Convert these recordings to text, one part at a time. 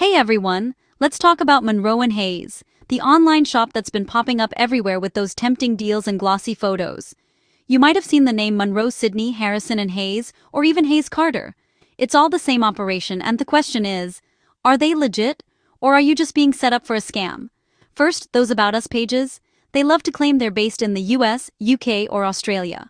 Hey everyone, let's talk about Monroe and Hayes, the online shop that's been popping up everywhere with those tempting deals and glossy photos. You might have seen the name Monroe Sydney, Harrison and Hayes, or even Hayes Carter. It's all the same operation, and the question is, are they legit, or are you just being set up for a scam? First, those About Us pages. They love to claim they're based in the US, UK, or Australia.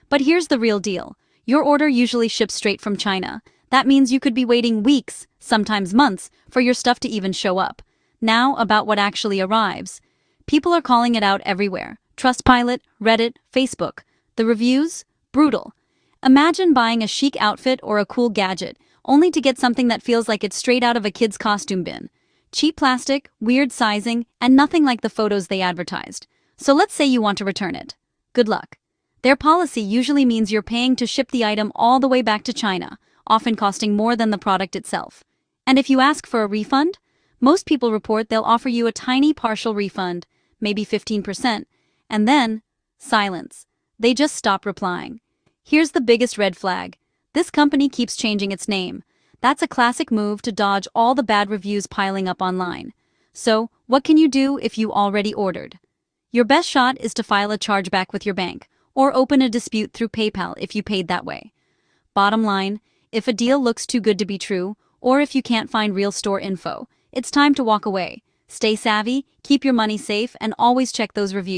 But here's the real deal. Your order usually ships straight from China. That means you could be waiting weeks, sometimes months, for your stuff to even show up. Now, about what actually arrives. People are calling it out everywhere. Trustpilot, Reddit, Facebook. The reviews? Brutal. Imagine buying a chic outfit or a cool gadget, only to get something that feels like it's straight out of a kid's costume bin. Cheap plastic, weird sizing, and nothing like the photos they advertised. So let's say you want to return it. Good luck. Their policy usually means you're paying to ship the item all the way back to China, often costing more than the product itself. And if you ask for a refund, most people report they'll offer you a tiny partial refund, maybe 15%, and then silence. They just stop replying. Here's the biggest red flag. This company keeps changing its name. That's a classic move to dodge all the bad reviews piling up online. So, what can you do if you already ordered? Your best shot is to file a chargeback with your bank, or open a dispute through PayPal if you paid that way. Bottom line, if a deal looks too good to be true, or if you can't find real store info, it's time to walk away. Stay savvy, keep your money safe, and always check those reviews.